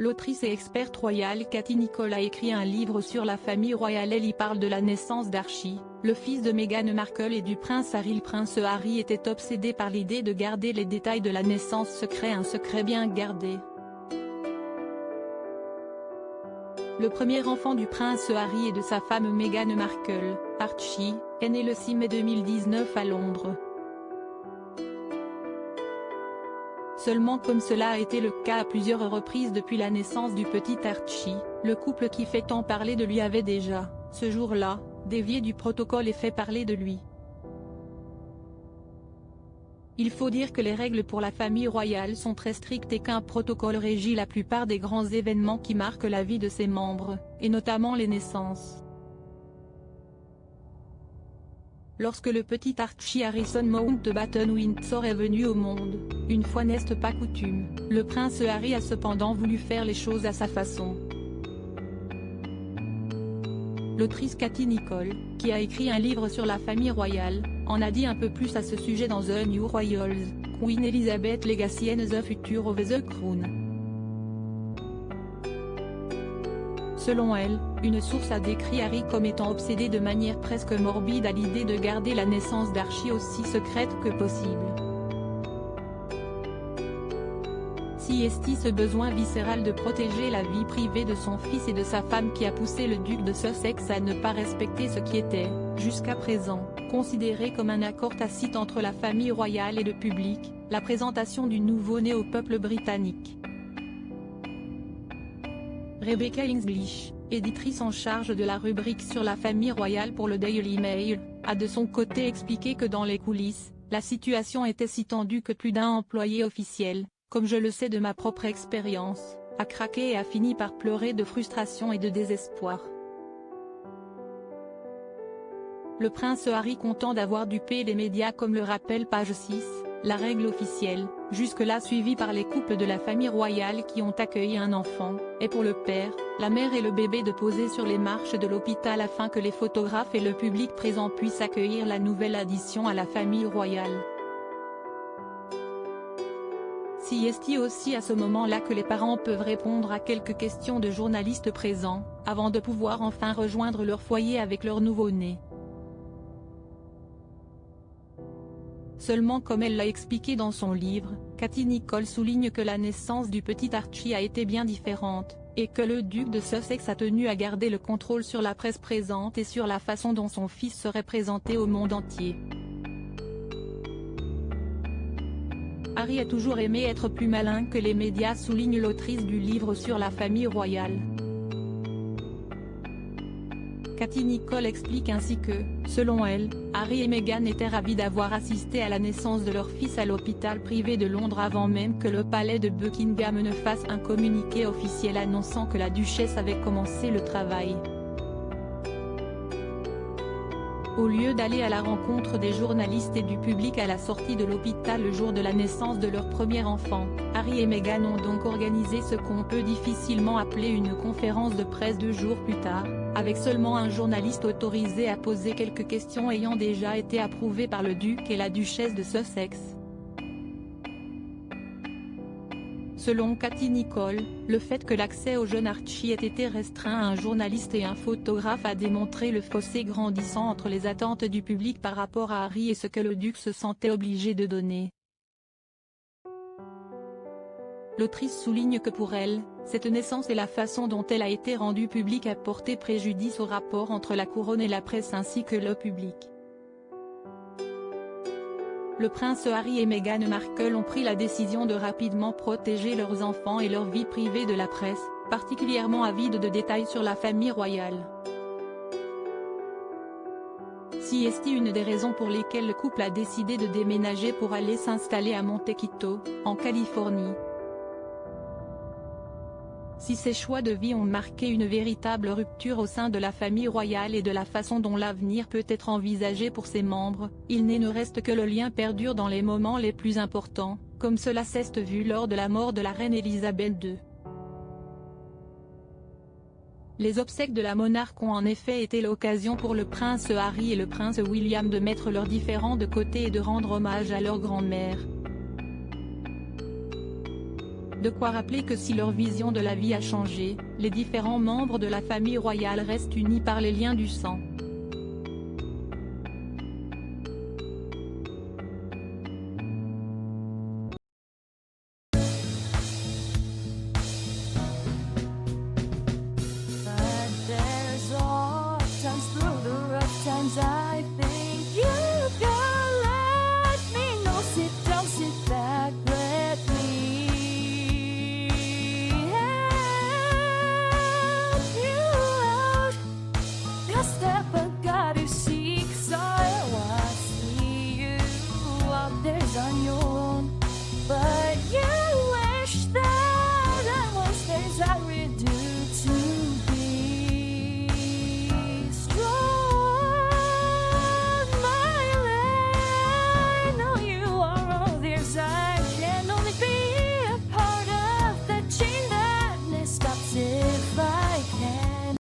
L'autrice et experte royale Cathy Nicholl a écrit un livre sur la famille royale. Elle y parle de la naissance d'Archie, le fils de Meghan Markle et du prince Harry. Le prince Harry était obsédé par l'idée de garder les détails de la naissance secret, un secret bien gardé. Le premier enfant du prince Harry et de sa femme Meghan Markle, Archie, est né le 6 mai 2019 à Londres. Seulement, comme cela a été le cas à plusieurs reprises depuis la naissance du petit Archie, le couple qui fait tant parler de lui avait déjà, ce jour-là, dévié du protocole et fait parler de lui. Il faut dire que les règles pour la famille royale sont très strictes et qu'un protocole régit la plupart des grands événements qui marquent la vie de ses membres, et notamment les naissances. Lorsque le petit Archie Harrison Mountbatten-Windsor est venu au monde, une fois n'est pas coutume, le prince Harry a cependant voulu faire les choses à sa façon. L'autrice Cathy Nicholl, qui a écrit un livre sur la famille royale, en a dit un peu plus à ce sujet dans The New Royals, Queen Elizabeth Legacy and the Future of the Crown. Selon elle, une source a décrit Harry comme étant obsédé de manière presque morbide à l'idée de garder la naissance d'Archie aussi secrète que possible. C'est ce besoin viscéral de protéger la vie privée de son fils et de sa femme qui a poussé le duc de Sussex à ne pas respecter ce qui était, jusqu'à présent, considéré comme un accord tacite entre la famille royale et le public, la présentation du nouveau-né au peuple britannique. Rebecca English, éditrice en charge de la rubrique sur la famille royale pour le Daily Mail, a de son côté expliqué que dans les coulisses, la situation était si tendue que plus d'un employé officiel, comme je le sais de ma propre expérience, a craqué et a fini par pleurer de frustration et de désespoir. Le prince Harry content d'avoir dupé les médias comme le rappelle page 6, la règle officielle, jusque-là suivie par les couples de la famille royale qui ont accueilli un enfant, est pour le père, la mère et le bébé de poser sur les marches de l'hôpital afin que les photographes et le public présent puissent accueillir la nouvelle addition à la famille royale. C'est aussi à ce moment-là que les parents peuvent répondre à quelques questions de journalistes présents, avant de pouvoir enfin rejoindre leur foyer avec leur nouveau-né. Seulement, comme elle l'a expliqué dans son livre, Cathy Nicholl souligne que la naissance du petit Archie a été bien différente, et que le duc de Sussex a tenu à garder le contrôle sur la presse présente et sur la façon dont son fils serait présenté au monde entier. Harry a toujours aimé être plus malin que les médias, souligne l'autrice du livre sur la famille royale. Cathy Nicholl explique ainsi que, selon elle, Harry et Meghan étaient ravis d'avoir assisté à la naissance de leur fils à l'hôpital privé de Londres avant même que le palais de Buckingham ne fasse un communiqué officiel annonçant que la duchesse avait commencé le travail. Au lieu d'aller à la rencontre des journalistes et du public à la sortie de l'hôpital le jour de la naissance de leur premier enfant, Harry et Meghan ont donc organisé ce qu'on peut difficilement appeler une conférence de presse 2 jours plus tard, avec seulement un journaliste autorisé à poser quelques questions ayant déjà été approuvées par le duc et la duchesse de Sussex. Selon Cathy Nicholl, le fait que l'accès au jeune Archie ait été restreint à un journaliste et un photographe a démontré le fossé grandissant entre les attentes du public par rapport à Harry et ce que le duc se sentait obligé de donner. L'autrice souligne que pour elle, cette naissance et la façon dont elle a été rendue publique a porté préjudice au rapport entre la couronne et la presse ainsi que le public. Le prince Harry et Meghan Markle ont pris la décision de rapidement protéger leurs enfants et leur vie privée de la presse, particulièrement avide de détails sur la famille royale. C'est une des raisons pour lesquelles le couple a décidé de déménager pour aller s'installer à Montecito, en Californie. Si ces choix de vie ont marqué une véritable rupture au sein de la famille royale et de la façon dont l'avenir peut être envisagé pour ses membres, il ne reste que le lien perdure dans les moments les plus importants, comme cela s'est vu lors de la mort de la reine Elisabeth II. Les obsèques de la monarque ont en effet été l'occasion pour le prince Harry et le prince William de mettre leurs différends de côté et de rendre hommage à leur grand-mère. De quoi rappeler que si leur vision de la vie a changé, les différents membres de la famille royale restent unis par les liens du sang. But there's all times through the rough times I think